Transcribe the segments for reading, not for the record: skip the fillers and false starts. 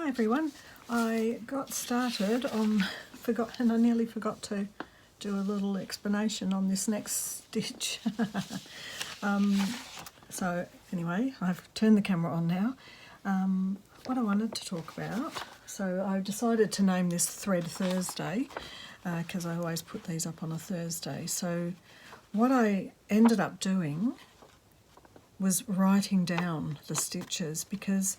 everyone. I got started on, and I nearly forgot to do a little explanation on this next stitch. So anyway, I've turned the camera on now. What I wanted to talk about, so I decided to name this Thread Thursday because I always put these up on a Thursday. So what I ended up doing was writing down the stitches because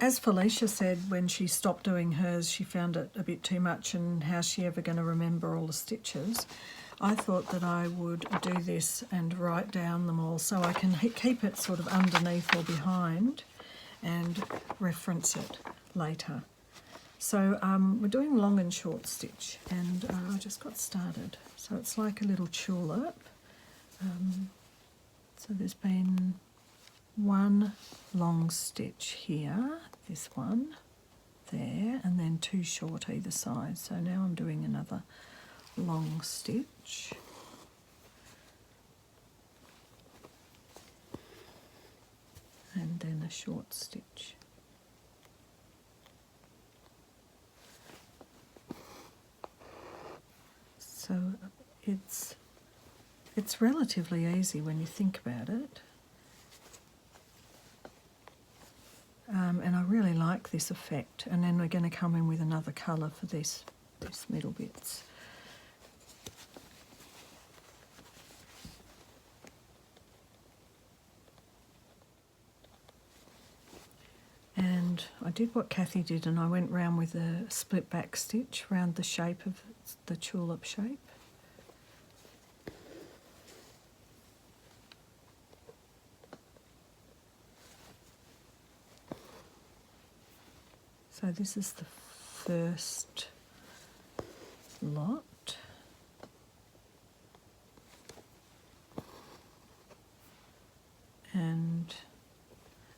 as Felicia said when she stopped doing hers, she found it a bit too much and how's she ever going to remember all the stitches? I thought that I would do this and write down them all so I can keep it sort of underneath or behind and reference it later. So we're doing long and short stitch and I just got started. So it's like a little tulip. So there's been one long stitch here, this one there, and then two short either side. So now I'm doing another long stitch. And then a short stitch. So it's relatively easy when you think about it. And I really like this effect. And then we're going to come in with another colour for this middle bits. And I did what Cathy did and I went round with a split back stitch round the shape of the tulip shape. So this is the first lot. And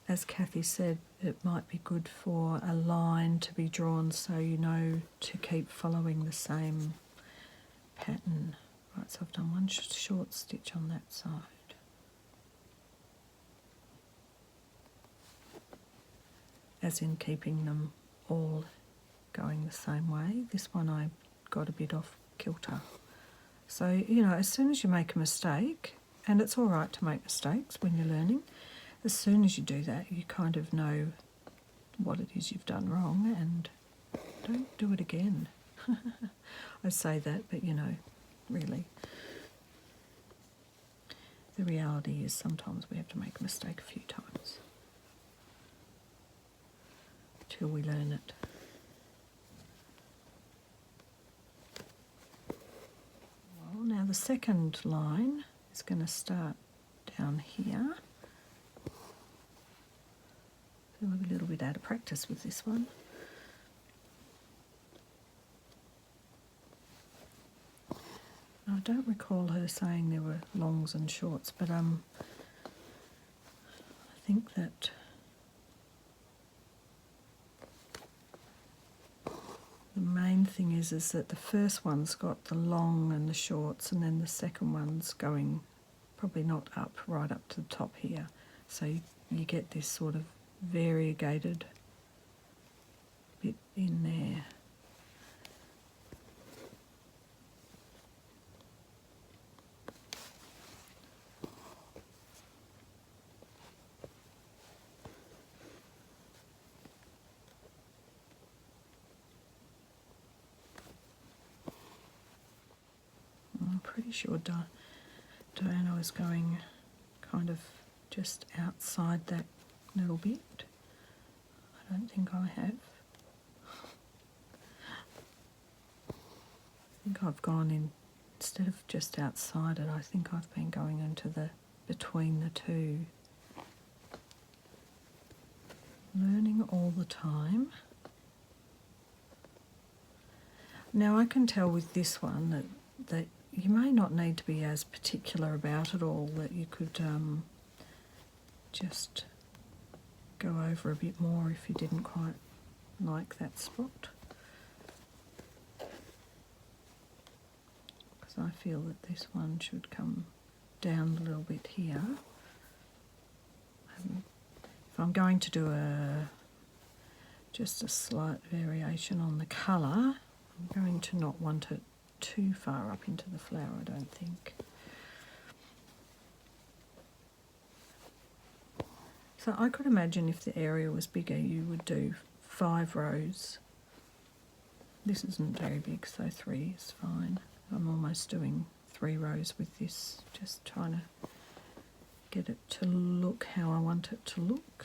as Cathy said, it might be good for a line to be drawn so you know to keep following the same pattern. Right, so I've done one short stitch on that side. As in keeping them all going the same way. This one I got a bit off kilter. So, you know, as soon as you make a mistake, and it's all right to make mistakes when you're learning, as soon as you do that, you kind of know what it is you've done wrong and don't do it again. I say that, but you know, really. The reality is sometimes we have to make a mistake a few times till we learn it. Well, now the second line is going to start down here. So we'll be a little bit out of practice with this one. I don't recall her saying there were longs and shorts, but I think that the main thing is that the first one's got the long and the shorts, and then the second one's going probably not up, right up to the top here. So you get this sort of variegated bit in there. I'm pretty sure Diana was going kind of just outside that little bit. I don't think I have. I think I've gone in, instead of just outside it, I think I've been going into the between the two. Learning all the time. Now I can tell with this one that you may not need to be as particular about it all, that you could just go over a bit more if you didn't quite like that spot. Because I feel that this one should come down a little bit here. If I'm going to do a just a slight variation on the colour. I'm going to not want it too far up into the flower, I don't think. So I could imagine if the area was bigger, you would do 5 rows. This isn't very big, so 3 is fine. I'm almost doing 3 rows with this, just trying to get it to look how I want it to look.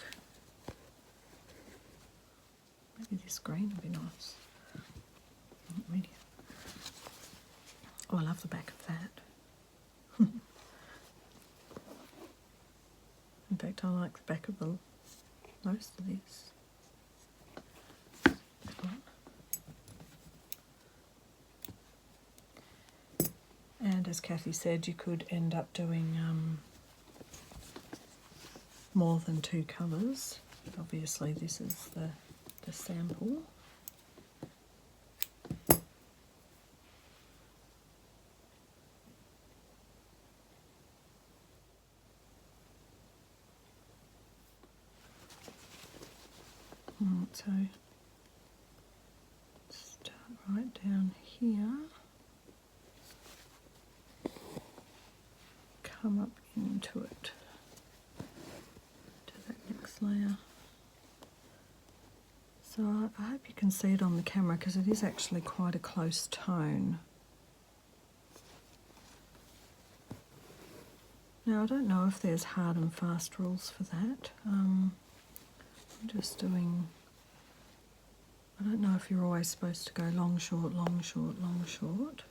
Maybe this green would be nice. Not really. Oh, I love the back of that. In fact, I like the back of the most of this. That one. And as Cathy said, you could end up doing more than 2 colours. Obviously, this is the sample. So start right down here, come up into it, to that next layer. So I hope you can see it on the camera because it is actually quite a close tone. Now I don't know if there's hard and fast rules for that. I'm just doing, I don't know if you're always supposed to go long, short, long, short, long, short,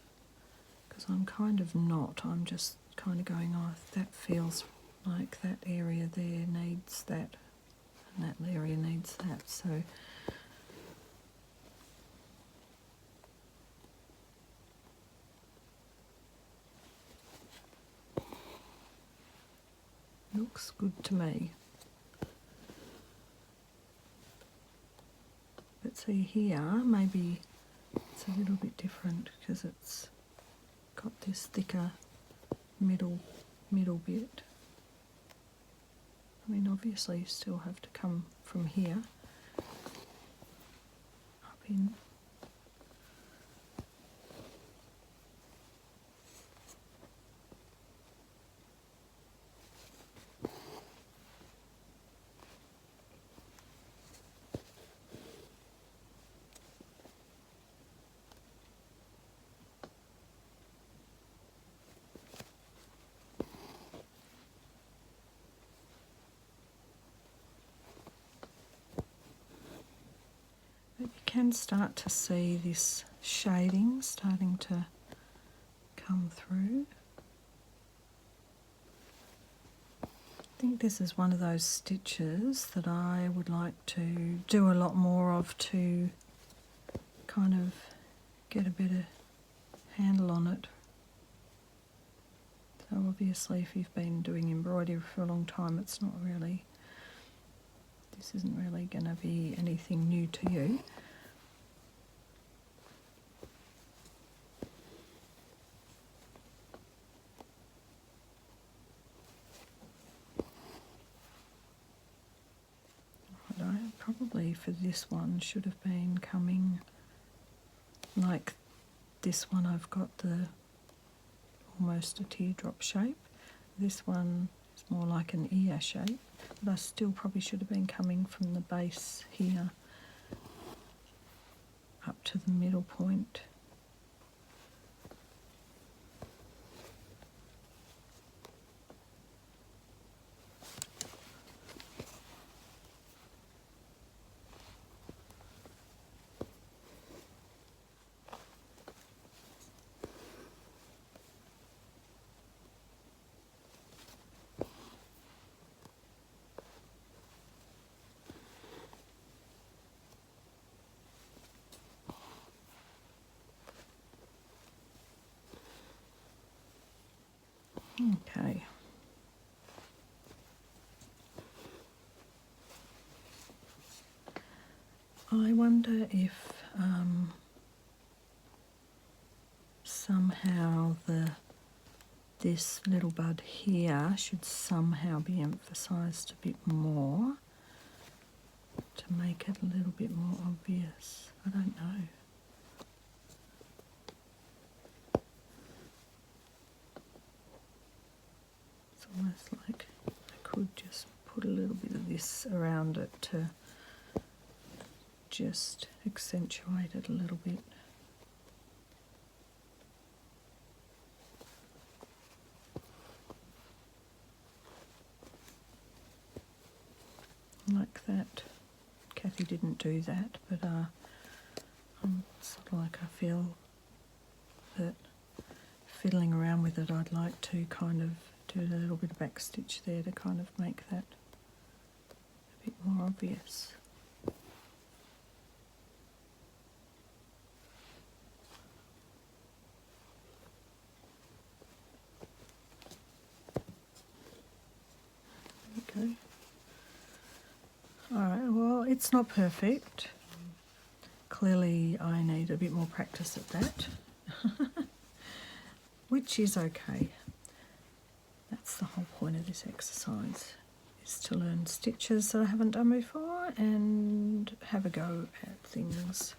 because I'm kind of not. I'm just kind of going, oh, that feels like that area there needs that, and that area needs that. So looks good to me. But see here, maybe it's a little bit different because it's got this thicker middle bit. I mean, obviously you still have to come from here up in. But you can start to see this shading starting to come through. I think this is one of those stitches that I would like to do a lot more of to kind of get a better handle on it. So obviously if you've been doing embroidery for a long time, it's not really, this isn't really going to be anything new to you. Probably for this one should have been coming like this one. I've got the almost a teardrop shape. This one is more like an ear shape, but I still probably should have been coming from the base here up to the middle point. Okay. I wonder if somehow this little bud here should somehow be emphasised a bit more. to make it a little bit more obvious. I don't know. It's almost like I could just put a little bit of this around it to just accentuate it a little bit. Like that. Cathy didn't do that, but I'm sort of like, I feel that fiddling around with it, I'd like to kind of do a little bit of back stitch there to kind of make that a bit more obvious. There we go. Alright, well, it's not perfect. Clearly I need a bit more practice at that, which is okay. That's the whole point of this exercise, is to learn stitches that I haven't done before and have a go at things.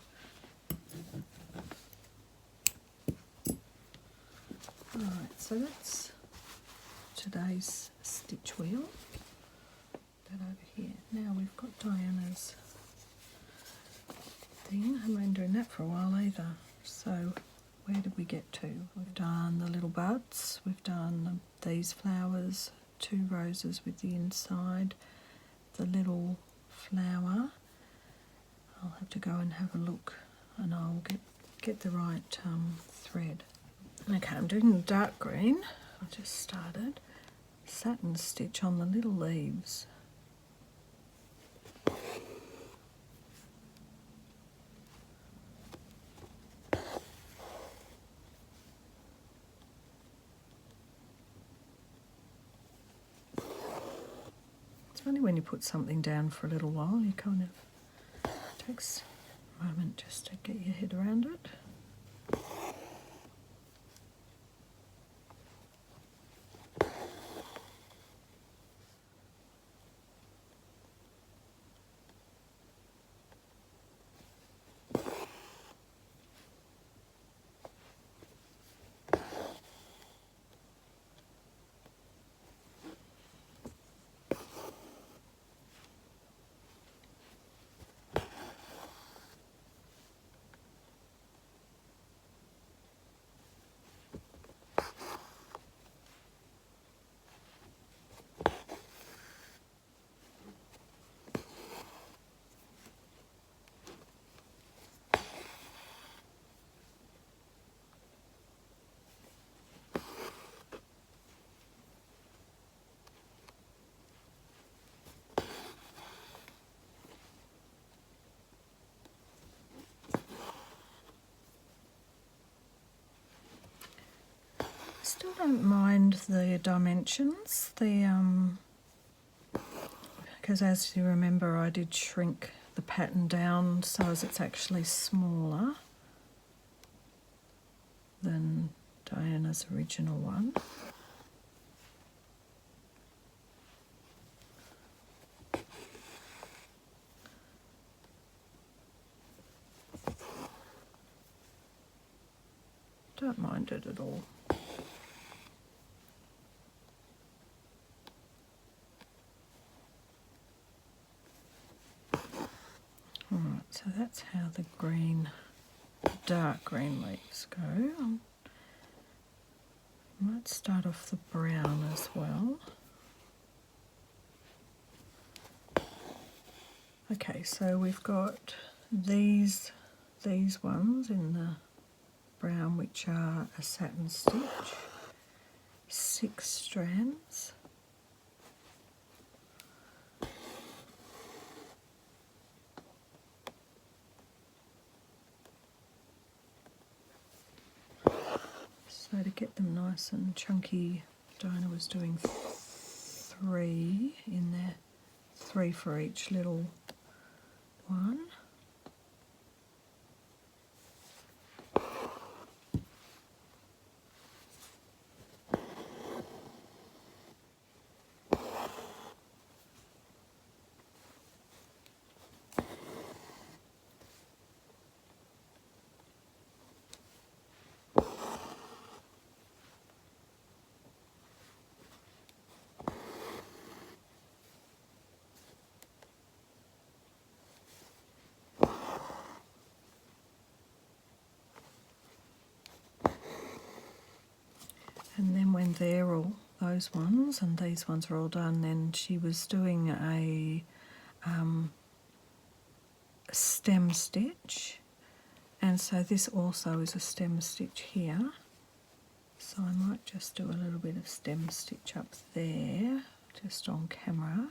Alright, so that's today's stitch wheel. That over here. Now we've got Diana's thing. I haven't been doing that for a while either. So where did we get to? We've done the little buds, we've done these flowers, 2 roses with the inside, the little flower. I'll have to go and have a look and I'll get the right thread. Okay, I'm doing the dark green. I just started. Satin stitch on the little leaves. It's funny when you put something down for a little while, you kind of, it takes a moment just to get your head around it. Still don't mind the dimensions, because as you remember I did shrink the pattern down so as it's actually smaller than Diana's original one. Don't mind it at all. Alright, so that's how the green, dark green leaves go. I might start off the brown as well. Okay, so we've got these ones in the brown, which are a satin stitch, 6 strands. So to get them nice and chunky, Diana was doing 3 in there, 3 for each little one. when they're all, those ones and these ones are all done, then she was doing a stem stitch, and so this also is a stem stitch here. So I might just do a little bit of stem stitch up there, just on camera.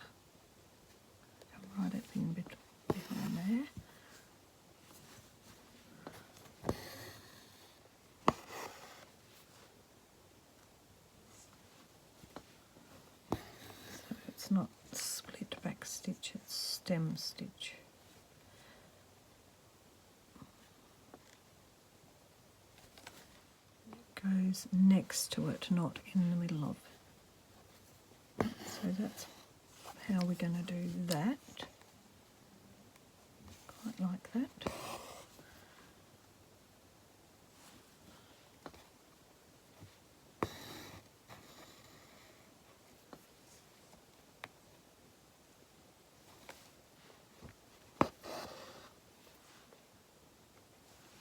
Come right up in a bit behind there. So it's not split back stitch, it's stem stitch. Goes next to it, not in the middle of. So that's how we're going to do that. Quite like that.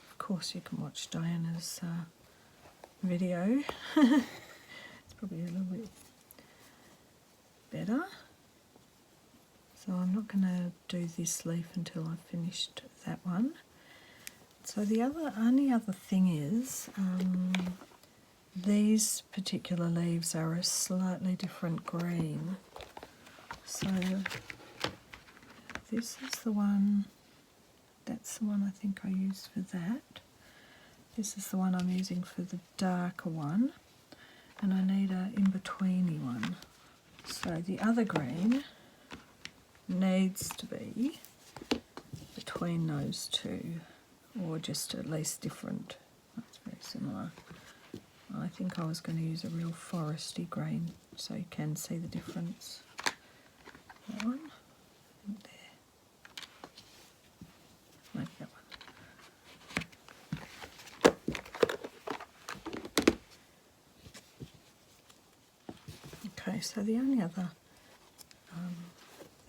Of course you can watch Diana's video. It's probably a little bit better. So I'm not going to do this leaf until I've finished that one. So the only other thing is these particular leaves are a slightly different green. So this is the one, that's the one I think I used for that. This is the one I'm using for the darker one, and I need a in-betweeny one. So the other green needs to be between those two, or just at least different. That's very similar. I think I was going to use a real foresty green so you can see the difference. That one, there. Maybe that one. Okay, so the only other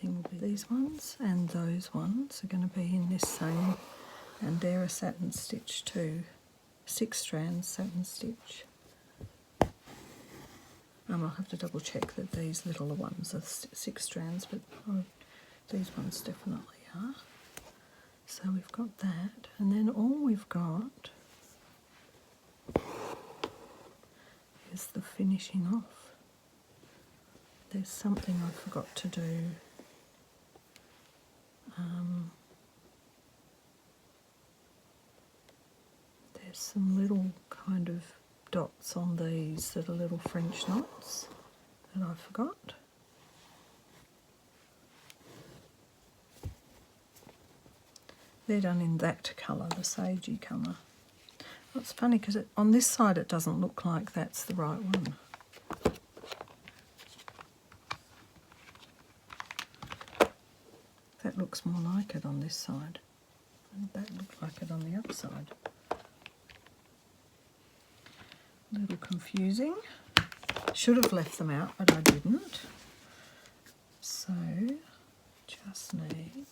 thing will be these ones, and those ones are going to be in this same, and they're a satin stitch too. 6 strands satin stitch. I'll have to double check that these little ones are 6 strands, but these ones definitely are. So we've got that, and then all we've got is the finishing off. There's something I forgot to do. There's some little kind of dots on these that are little French knots that I forgot. They're done in that colour, the sagey colour. Well, it's funny because on this side it doesn't look like that's the right one. That looks more like it on this side, and that looked like it on the other side. A little confusing. Should have left them out, but I didn't. So, just need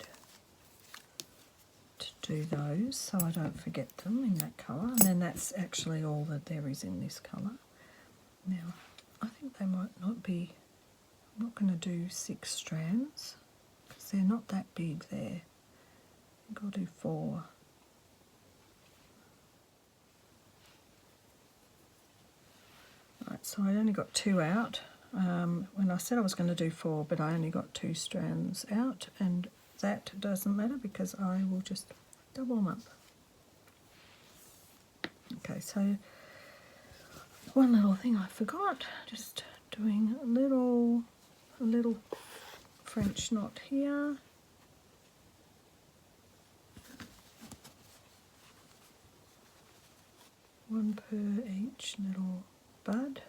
to do those so I don't forget them in that colour. And then that's actually all that there is in this colour. Now, I think they might not be, I'm not going to do 6 strands, because they're not that big there. I think I'll do 4. Right, so I only got 2 out. When I said I was going to do 4, but I only got 2 strands out, and that doesn't matter because I will just double them up. Okay, so one little thing I forgot, just doing a little French knot here. One per each little bud.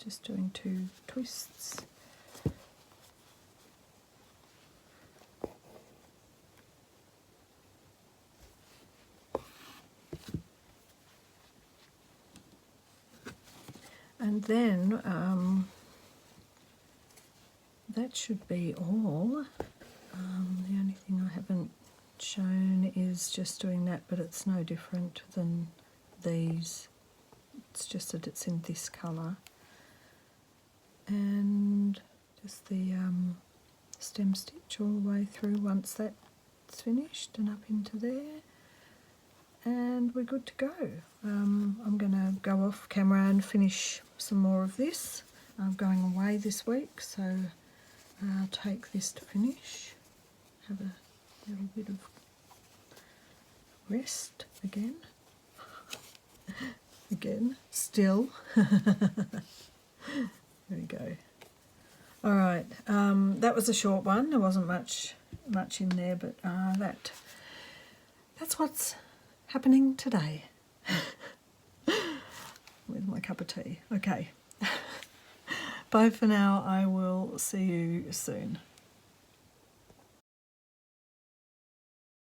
Just doing 2 twists. And then that should be all. The only thing I haven't shown is just doing that, but it's no different than these. It's just that it's in this colour. And just the stem stitch all the way through once that's finished and up into there. And we're good to go. I'm going to go off camera and finish some more of this. I'm going away this week, so I'll take this to finish. Have a little bit of rest again. Again, still. There we go. All right, that was a short one. There wasn't much in there, but that's what's happening today with my cup of tea. Okay. Bye for now. I will see you soon.